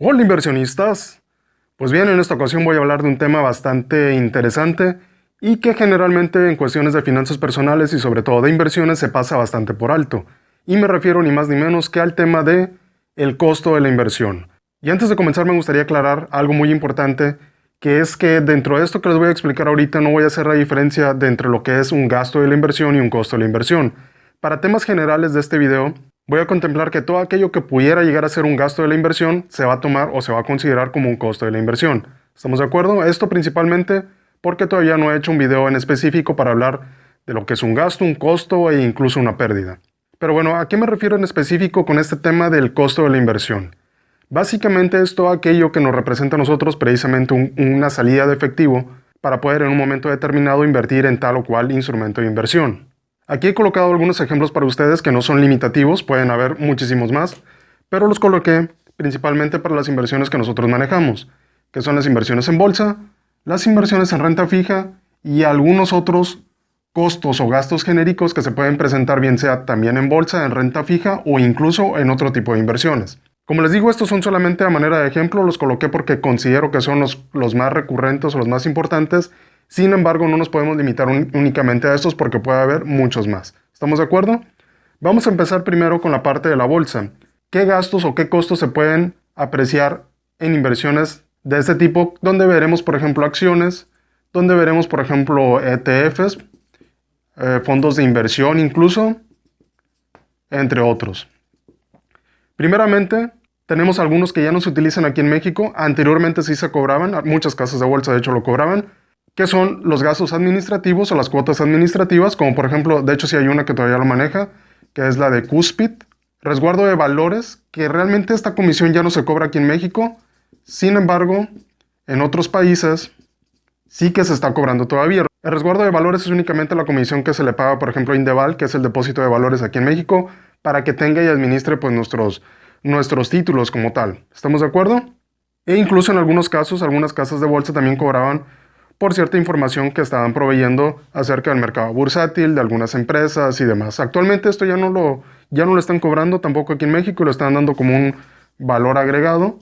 Hola inversionistas. Pues bien, en esta ocasión voy a hablar de un tema bastante interesante y que generalmente en cuestiones de finanzas personales y sobre todo de inversiones se pasa bastante por alto. Y me refiero ni más ni menos que al tema de el costo de la inversión. Y antes de comenzar me gustaría aclarar algo muy importante, que es que dentro de esto que les voy a explicar ahorita no voy a hacer la diferencia de entre lo que es un gasto de la inversión y un costo de la inversión. Para temas generales de este video, voy a contemplar que todo aquello que pudiera llegar a ser un gasto de la inversión se va a tomar o se va a considerar como un costo de la inversión. ¿Estamos de acuerdo? Esto principalmente porque todavía no he hecho un video en específico para hablar de lo que es un gasto, un costo e incluso una pérdida. Pero bueno, ¿a qué me refiero en específico con este tema del costo de la inversión? Básicamente es todo aquello que nos representa a nosotros precisamente una salida de efectivo para poder en un momento determinado invertir en tal o cual instrumento de inversión. Aquí he colocado algunos ejemplos para ustedes que no son limitativos, pueden haber muchísimos más, pero los coloqué principalmente para las inversiones que nosotros manejamos, que son las inversiones en bolsa, las inversiones en renta fija y algunos otros costos o gastos genéricos que se pueden presentar bien sea también en bolsa, en renta fija o incluso en otro tipo de inversiones. Como les digo, estos son solamente a manera de ejemplo, los coloqué porque considero que son los más recurrentes o los más importantes. Sin embargo, no nos podemos limitar únicamente a estos porque puede haber muchos más. ¿Estamos de acuerdo? Vamos a empezar primero con la parte de la bolsa. ¿Qué gastos o qué costos se pueden apreciar en inversiones de este tipo? Donde veremos, por ejemplo, acciones, donde veremos, por ejemplo, ETFs, fondos de inversión incluso, entre otros. Primeramente, tenemos algunos que ya no se utilizan aquí en México. Anteriormente sí se cobraban, muchas casas de bolsa de hecho lo cobraban, que son los gastos administrativos o las cuotas administrativas, como por ejemplo, de hecho sí hay una que todavía lo maneja, que es la de Cuspid, resguardo de valores, que realmente esta comisión ya no se cobra aquí en México. Sin embargo, en otros países sí que se está cobrando todavía. El resguardo de valores es únicamente la comisión que se le paga, por ejemplo, a Indeval, que es el depósito de valores aquí en México, para que tenga y administre pues, nuestros títulos como tal. ¿Estamos de acuerdo? E incluso en algunos casos, algunas casas de bolsa también cobraban por cierta información que estaban proveyendo acerca del mercado bursátil, de algunas empresas y demás. Actualmente esto ya no lo están cobrando tampoco aquí en México, lo están dando como un valor agregado.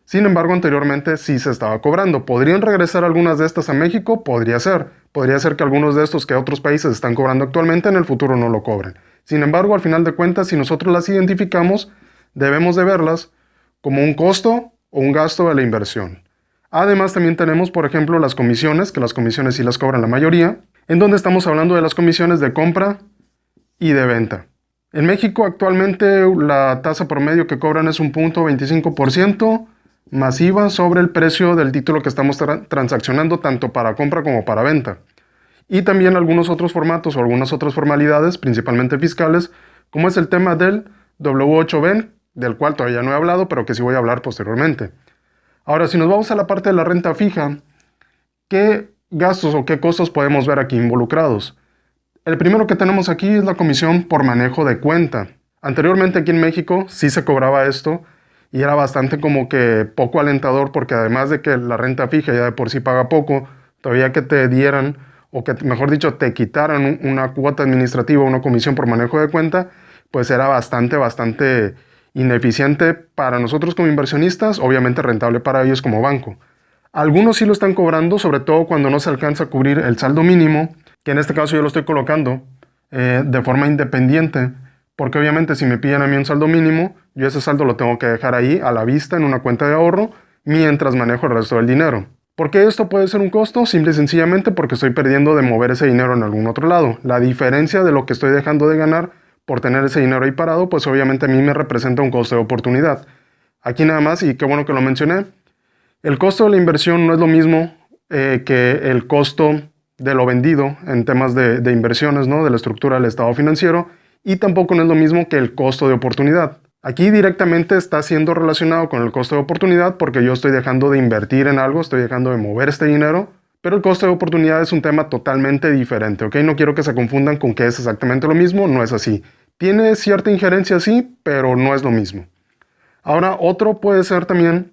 Sin embargo, anteriormente sí se estaba cobrando. ¿Podrían regresar algunas de estas a México? Podría ser. Podría ser que algunos de estos que otros países están cobrando actualmente en el futuro no lo cobren. Sin embargo, al final de cuentas, si nosotros las identificamos, debemos de verlas como un costo o un gasto de la inversión. Además, también tenemos, por ejemplo, las comisiones, que las comisiones sí las cobran la mayoría, en donde estamos hablando de las comisiones de compra y de venta. En México actualmente la tasa promedio que cobran es un 0.25% masiva sobre el precio del título que estamos transaccionando tanto para compra como para venta. Y también algunos otros formatos o algunas otras formalidades, principalmente fiscales, como es el tema del W8BEN, del cual todavía no he hablado, pero que sí voy a hablar posteriormente. Ahora, si nos vamos a la parte de la renta fija, ¿qué gastos o qué costos podemos ver aquí involucrados? El primero que tenemos aquí es la comisión por manejo de cuenta. Anteriormente aquí en México sí se cobraba esto y era bastante como que poco alentador porque además de que la renta fija ya de por sí paga poco, todavía que te dieran o que mejor dicho te quitaran una cuota administrativa, una comisión por manejo de cuenta, pues era bastante ineficiente para nosotros como inversionistas, obviamente rentable para ellos como banco. Algunos sí lo están cobrando, sobre todo cuando no se alcanza a cubrir el saldo mínimo, que en este caso yo lo estoy colocando de forma independiente, porque obviamente si me piden a mí un saldo mínimo, yo ese saldo lo tengo que dejar ahí a la vista en una cuenta de ahorro mientras manejo el resto del dinero. ¿Por qué esto puede ser un costo? Simple y sencillamente porque estoy perdiendo de mover ese dinero en algún otro lado. La diferencia de lo que estoy dejando de ganar por tener ese dinero ahí parado, pues obviamente a mí me representa un costo de oportunidad. Aquí nada más, y qué bueno que lo mencioné, el costo de la inversión no es lo mismo que el costo de lo vendido en temas de inversiones, ¿no? De la estructura del estado financiero, y tampoco no es lo mismo que el costo de oportunidad. Aquí directamente está siendo relacionado con el costo de oportunidad porque yo estoy dejando de invertir en algo, estoy dejando de mover este dinero, pero el costo de oportunidad es un tema totalmente diferente, ¿ok? No quiero que se confundan con que es exactamente lo mismo, no es así. Tiene cierta injerencia, sí, pero no es lo mismo. Ahora, otro puede ser también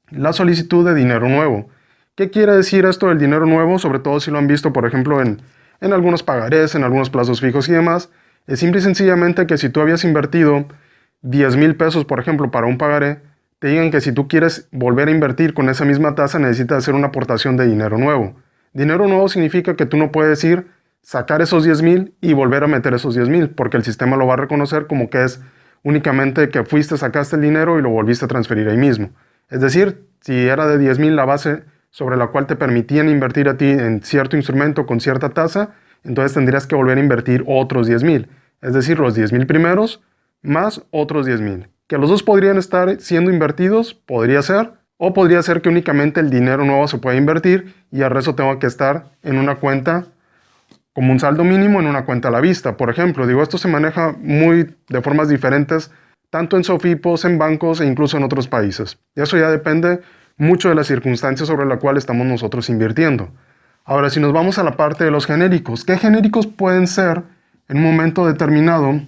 la solicitud de dinero nuevo. ¿Qué quiere decir esto del dinero nuevo? Sobre todo si lo han visto, por ejemplo, en algunos pagarés, en algunos plazos fijos y demás. Es simple y sencillamente que si tú habías invertido 10,000 pesos, por ejemplo, para un pagaré, te digan que si tú quieres volver a invertir con esa misma tasa, necesitas hacer una aportación de dinero nuevo. Dinero nuevo significa que tú no puedes ir, sacar esos 10,000 y volver a meter esos 10,000, porque el sistema lo va a reconocer como que es únicamente que fuiste, sacaste el dinero y lo volviste a transferir ahí mismo. Es decir, si era de 10,000 la base sobre la cual te permitían invertir a ti en cierto instrumento con cierta tasa, entonces tendrías que volver a invertir otros 10,000. Es decir, los 10,000 primeros más otros 10,000. Que los dos podrían estar siendo invertidos, podría ser, o podría ser que únicamente el dinero nuevo se pueda invertir y el resto tengo que estar en una cuenta como un saldo mínimo en una cuenta a la vista. Por ejemplo, digo, esto se maneja de formas diferentes, tanto en SOFIPOS, en bancos e incluso en otros países. Y eso ya depende mucho de las circunstancias sobre las cuales estamos nosotros invirtiendo. Ahora, si nos vamos a la parte de los genéricos, ¿qué genéricos pueden ser en un momento determinado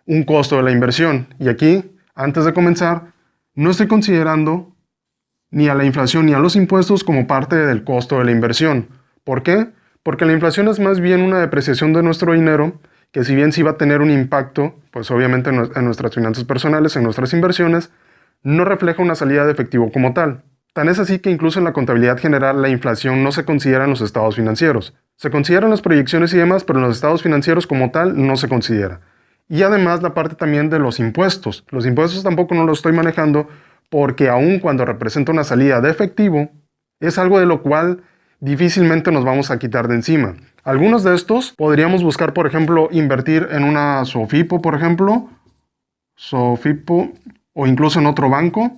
un costo de la inversión? Y aquí, antes de comenzar, no estoy considerando ni a la inflación ni a los impuestos como parte del costo de la inversión. ¿Por qué? Porque la inflación es más bien una depreciación de nuestro dinero, que si bien sí va a tener un impacto, pues obviamente en nuestras finanzas personales, en nuestras inversiones, no refleja una salida de efectivo como tal. Tan es así que incluso en la contabilidad general la inflación no se considera en los estados financieros. Se consideran las proyecciones y demás, pero en los estados financieros como tal no se considera. Y además la parte también de los impuestos. Los impuestos tampoco no los estoy manejando porque aun cuando representa una salida de efectivo, es algo de lo cual difícilmente nos vamos a quitar de encima. Algunos de estos podríamos buscar, por ejemplo, invertir en una SOFIPO, por ejemplo, SOFIPO, o incluso en otro banco,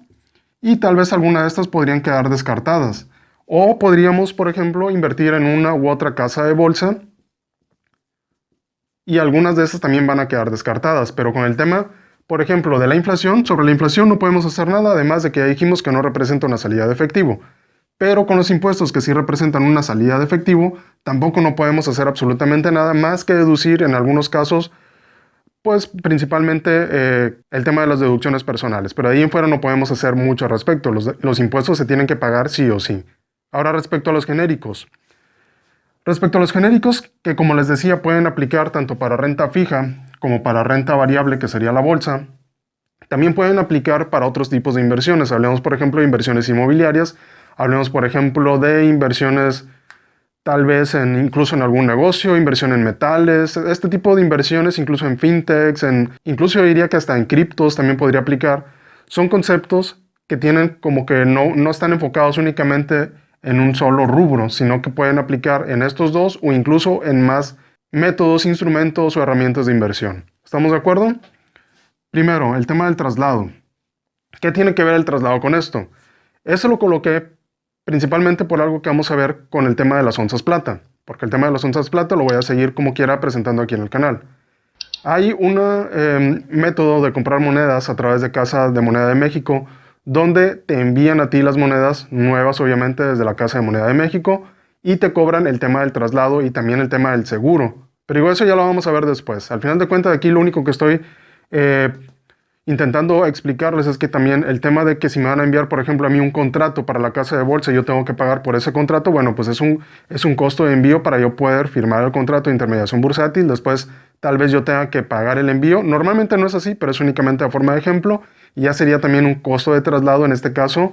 y tal vez alguna de estas podrían quedar descartadas. O podríamos, por ejemplo, invertir en una u otra casa de bolsa, y algunas de estas también van a quedar descartadas, pero con el tema, por ejemplo, de la inflación, sobre la inflación no podemos hacer nada, además de que ya dijimos que no representa una salida de efectivo. Pero con los impuestos que sí representan una salida de efectivo, tampoco no podemos hacer absolutamente nada más que deducir en algunos casos, pues principalmente el tema de las deducciones personales. Pero de ahí en fuera no podemos hacer mucho al respecto. Los impuestos se tienen que pagar sí o sí. Ahora respecto a los genéricos. Respecto a los genéricos, que como les decía pueden aplicar tanto para renta fija como para renta variable, que sería la bolsa, también pueden aplicar para otros tipos de inversiones. Hablemos, por ejemplo, de inversiones inmobiliarias. Hablemos, por ejemplo, de inversiones tal vez incluso en algún negocio, inversión en metales, este tipo de inversiones, incluso en fintechs, incluso yo diría que hasta en criptos también podría aplicar. Son conceptos que tienen como que no están enfocados únicamente en un solo rubro, sino que pueden aplicar en estos dos o incluso en más métodos, instrumentos o herramientas de inversión. ¿Estamos de acuerdo? Primero, el tema del traslado. ¿Qué tiene que ver el traslado con esto? Eso lo coloqué principalmente por algo que vamos a ver con el tema de las onzas plata, porque el tema de las onzas plata lo voy a seguir como quiera presentando aquí en el canal. Hay un método de comprar monedas a través de Casa de Moneda de México, donde te envían a ti las monedas nuevas, obviamente, desde la Casa de Moneda de México, y te cobran el tema del traslado y también el tema del seguro. Pero digo, eso ya lo vamos a ver después. Al final de cuentas, aquí lo único que estoy intentando explicarles es que también el tema de que si me van a enviar, por ejemplo, a mí un contrato para la casa de bolsa y yo tengo que pagar por ese contrato, bueno, pues es un costo de envío para yo poder firmar el contrato de intermediación bursátil. Después tal vez yo tenga que pagar el envío. Normalmente no es así, pero es únicamente a forma de ejemplo. Y ya sería también un costo de traslado, en este caso,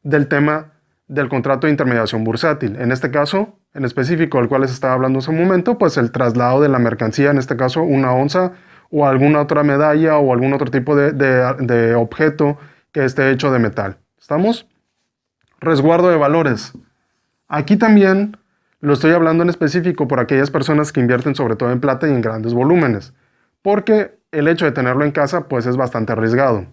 del tema del contrato de intermediación bursátil. En este caso, en específico, del cual les estaba hablando hace un momento, pues el traslado de la mercancía, en este caso una onza, o alguna otra medalla o algún otro tipo de objeto que esté hecho de metal. ¿Estamos? Resguardo de valores. Aquí también lo estoy hablando en específico por aquellas personas que invierten sobre todo en plata y en grandes volúmenes, porque el hecho de tenerlo en casa pues es bastante arriesgado.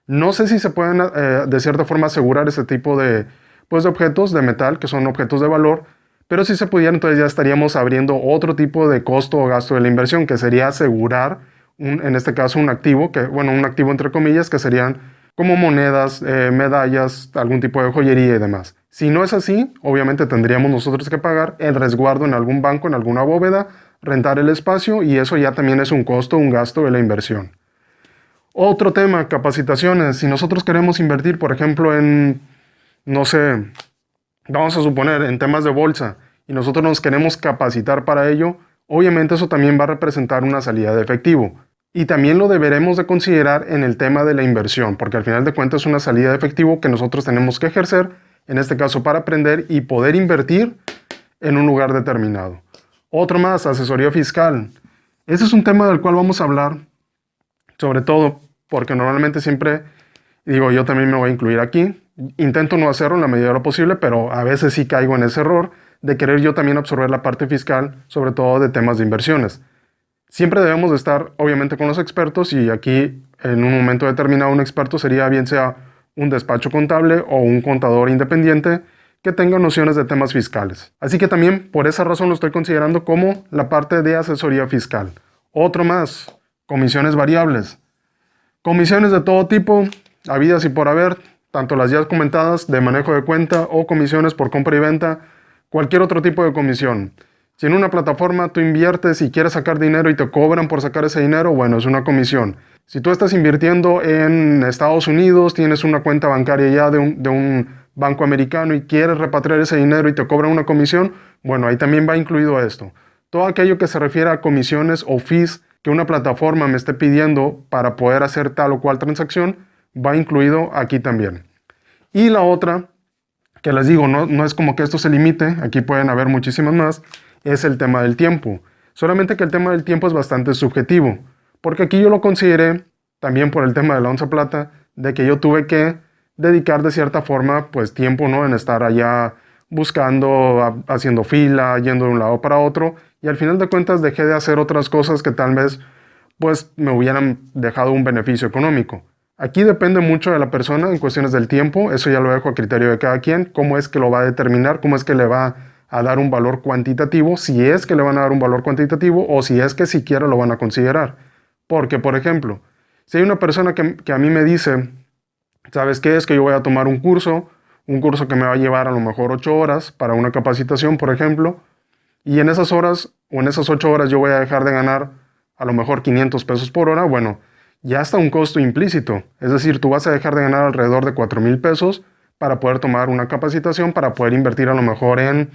No sé si se pueden de cierta forma asegurar ese tipo de objetos de metal, que son objetos de valor, pero si se pudiera, entonces ya estaríamos abriendo otro tipo de costo o gasto de la inversión, que sería asegurar en este caso un activo, un activo entre comillas, que serían como monedas, medallas, algún tipo de joyería y demás. Si no es así, obviamente tendríamos nosotros que pagar el resguardo en algún banco, en alguna bóveda, rentar el espacio, y eso ya también es un costo, un gasto de la inversión. Otro tema, capacitaciones. Si nosotros queremos invertir, por ejemplo, en, no sé, vamos a suponer, en temas de bolsa, y nosotros nos queremos capacitar para ello, obviamente eso también va a representar una salida de efectivo. Y también lo deberemos de considerar en el tema de la inversión, porque al final de cuentas es una salida de efectivo que nosotros tenemos que ejercer, en este caso para aprender y poder invertir en un lugar determinado. Otro más, asesoría fiscal. Ese es un tema del cual vamos a hablar, sobre todo porque normalmente siempre, digo, yo también me voy a incluir aquí. Intento no hacerlo en la medida de lo posible, pero a veces sí caigo en ese error de querer yo también absorber la parte fiscal, sobre todo de temas de inversiones. Siempre debemos de estar, obviamente, con los expertos y aquí, en un momento determinado, un experto sería bien sea un despacho contable o un contador independiente que tenga nociones de temas fiscales. Así que también por esa razón lo estoy considerando como la parte de asesoría fiscal. Otro más, comisiones variables. Comisiones de todo tipo, habidas y por haber, tanto las ya comentadas de manejo de cuenta o comisiones por compra y venta, cualquier otro tipo de comisión. Si en una plataforma tú inviertes y quieres sacar dinero y te cobran por sacar ese dinero, bueno, es una comisión. Si tú estás invirtiendo en Estados Unidos, tienes una cuenta bancaria ya de un banco americano y quieres repatriar ese dinero y te cobran una comisión, bueno, ahí también va incluido esto. Todo aquello que se refiere a comisiones o fees que una plataforma me esté pidiendo para poder hacer tal o cual transacción, va incluido aquí también. Y la otra, que les digo, no es como que esto se limite, aquí pueden haber muchísimas más, es el tema del tiempo. Solamente que el tema del tiempo es bastante subjetivo, porque aquí yo lo consideré, también por el tema de la onza plata, de que yo tuve que dedicar de cierta forma, pues tiempo, ¿no? En estar allá buscando, haciendo fila, yendo de un lado para otro, y al final de cuentas dejé de hacer otras cosas que tal vez, pues, me hubieran dejado un beneficio económico. Aquí depende mucho de la persona en cuestiones del tiempo, eso ya lo dejo a criterio de cada quien, cómo es que lo va a determinar, cómo es que le va a dar un valor cuantitativo, si es que le van a dar un valor cuantitativo o si es que siquiera lo van a considerar. Porque, por ejemplo, si hay una persona que a mí me dice, ¿sabes qué? Es que yo voy a tomar un curso que me va a llevar a lo mejor 8 horas para una capacitación, por ejemplo, y en esas horas o en esas 8 horas yo voy a dejar de ganar a lo mejor 500 pesos por hora, bueno, ya está un costo implícito. Es decir, tú vas a dejar de ganar alrededor de 4,000 pesos para poder tomar una capacitación, para poder invertir a lo mejor en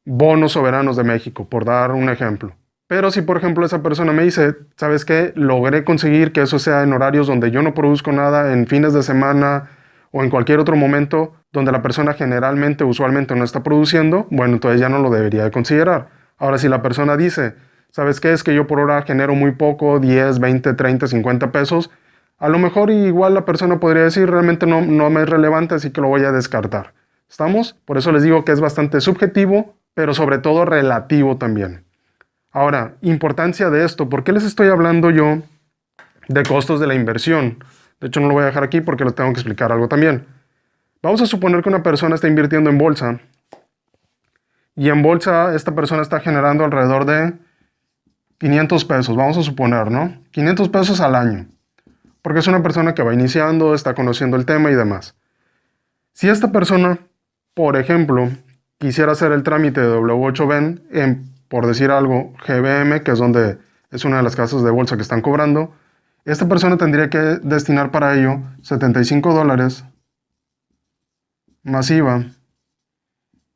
bonos soberanos de México, por dar un ejemplo. Pero si, por ejemplo, esa persona me dice, ¿sabes qué? Logré conseguir que eso sea en horarios donde yo no produzco nada, en fines de semana o en cualquier otro momento donde la persona generalmente, usualmente no está produciendo, bueno, entonces ya no lo debería de considerar. Ahora, si la persona dice, ¿sabes qué? Es que yo por hora genero muy poco, 10, 20, 30, 50 pesos, a lo mejor igual la persona podría decir, realmente no me es relevante, así que lo voy a descartar. ¿Estamos? Por eso les digo que es bastante subjetivo, pero sobre todo relativo también. Ahora, importancia de esto, ¿por qué les estoy hablando yo de costos de la inversión? De hecho, no lo voy a dejar aquí porque les tengo que explicar algo también. Vamos a suponer que una persona está invirtiendo en bolsa y en bolsa esta persona está generando alrededor de 500 pesos, vamos a suponer, ¿no? 500 pesos al año, porque es una persona que va iniciando, está conociendo el tema y demás. Si esta persona, por ejemplo, quisiera hacer el trámite de W8BEN en, por decir algo, GBM, que es donde es una de las casas de bolsa que están cobrando, esta persona tendría que destinar para ello $75 más IVA,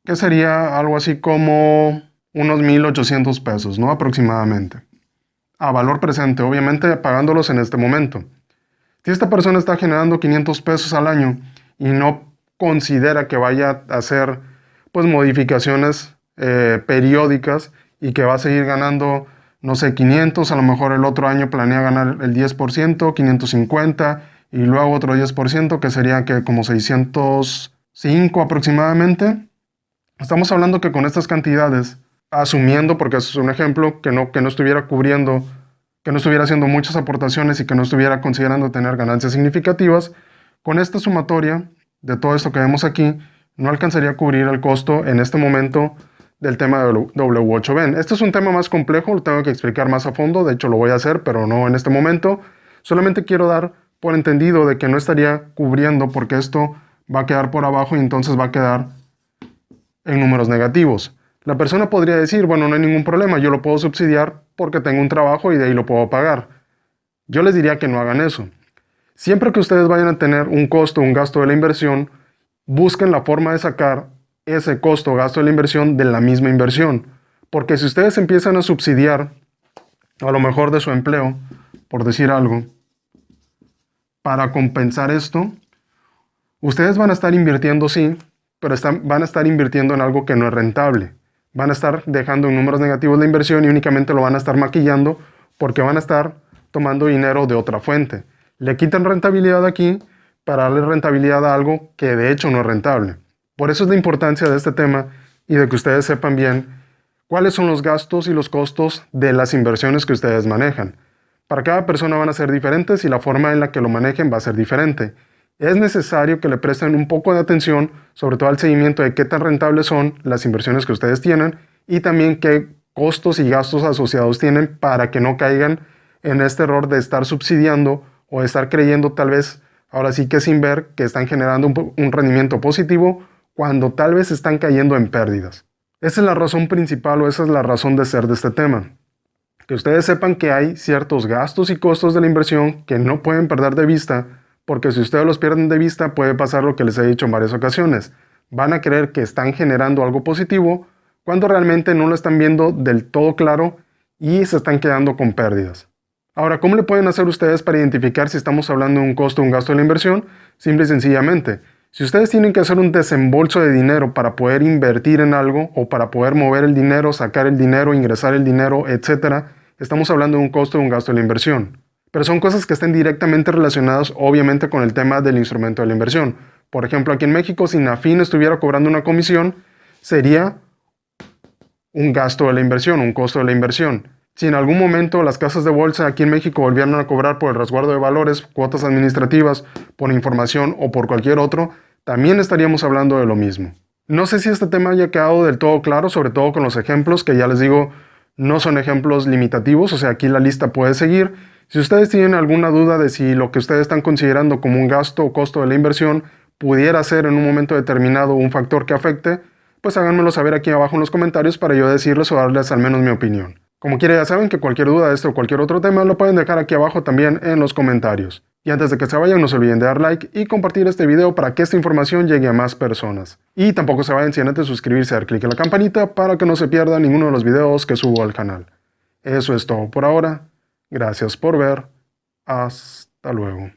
que sería algo así como unos 1,800 pesos, ¿no? Aproximadamente. A valor presente, obviamente pagándolos en este momento. Si esta persona está generando 500 pesos al año y no considera que vaya a hacer pues modificaciones periódicas y que va a seguir ganando, no sé, 500, a lo mejor el otro año planea ganar el 10%, 550 y luego otro 10%, que sería que como 605 aproximadamente. Estamos hablando que con estas cantidades, asumiendo, porque es un ejemplo, que no estuviera cubriendo, que no estuviera haciendo muchas aportaciones y que no estuviera considerando tener ganancias significativas, con esta sumatoria de todo esto que vemos aquí, no alcanzaría a cubrir el costo en este momento del tema de W8BEN. Este es un tema más complejo, lo tengo que explicar más a fondo, de hecho lo voy a hacer, pero no en este momento. Solamente quiero dar por entendido de que no estaría cubriendo porque esto va a quedar por abajo y entonces va a quedar en números negativos. La persona podría decir, bueno, no hay ningún problema, yo lo puedo subsidiar porque tengo un trabajo y de ahí lo puedo pagar. Yo les diría que no hagan eso. Siempre que ustedes vayan a tener un costo, un gasto de la inversión, busquen la forma de sacar ese costo o gasto de la inversión de la misma inversión. Porque si ustedes empiezan a subsidiar, a lo mejor de su empleo, por decir algo, para compensar esto, ustedes van a estar invirtiendo, sí, pero van a estar invirtiendo en algo que no es rentable. Van a estar dejando en números negativos la inversión y únicamente lo van a estar maquillando porque van a estar tomando dinero de otra fuente. Le quitan rentabilidad aquí para darle rentabilidad a algo que de hecho no es rentable. Por eso es la importancia de este tema y de que ustedes sepan bien cuáles son los gastos y los costos de las inversiones que ustedes manejan. Para cada persona van a ser diferentes y la forma en la que lo manejen va a ser diferente. Es necesario que le presten un poco de atención, sobre todo al seguimiento de qué tan rentables son las inversiones que ustedes tienen y también qué costos y gastos asociados tienen para que no caigan en este error de estar subsidiando o de estar creyendo tal vez, ahora sí que sin ver, que están generando un rendimiento positivo cuando tal vez están cayendo en pérdidas. Esa es la razón principal o esa es la razón de ser de este tema. Que ustedes sepan que hay ciertos gastos y costos de la inversión que no pueden perder de vista, porque si ustedes los pierden de vista puede pasar lo que les he dicho en varias ocasiones. Van a creer que están generando algo positivo cuando realmente no lo están viendo del todo claro y se están quedando con pérdidas. Ahora, ¿cómo le pueden hacer ustedes para identificar si estamos hablando de un costo o un gasto de la inversión? Simple y sencillamente, si ustedes tienen que hacer un desembolso de dinero para poder invertir en algo o para poder mover el dinero, sacar el dinero, ingresar el dinero, etc., estamos hablando de un costo o un gasto de la inversión. Pero son cosas que estén directamente relacionadas obviamente con el tema del instrumento de la inversión. Por ejemplo, aquí en México, si Nafin estuviera cobrando una comisión, sería un gasto de la inversión, un costo de la inversión. Si en algún momento las casas de bolsa aquí en México volvieran a cobrar por el resguardo de valores, cuotas administrativas, por información o por cualquier otro, también estaríamos hablando de lo mismo. No sé si este tema haya quedado del todo claro, sobre todo con los ejemplos, que ya les digo, no son ejemplos limitativos, o sea, aquí la lista puede seguir. Si ustedes tienen alguna duda de si lo que ustedes están considerando como un gasto o costo de la inversión pudiera ser en un momento determinado un factor que afecte, pues háganmelo saber aquí abajo en los comentarios para yo decirles o darles al menos mi opinión. Como quiera, ya saben que cualquier duda de esto o cualquier otro tema lo pueden dejar aquí abajo también en los comentarios. Y antes de que se vayan, no se olviden de dar like y compartir este video para que esta información llegue a más personas. Y tampoco se vayan sin antes suscribirse y dar clic en la campanita para que no se pierdan ninguno de los videos que subo al canal. Eso es todo por ahora. Gracias por ver. Hasta luego.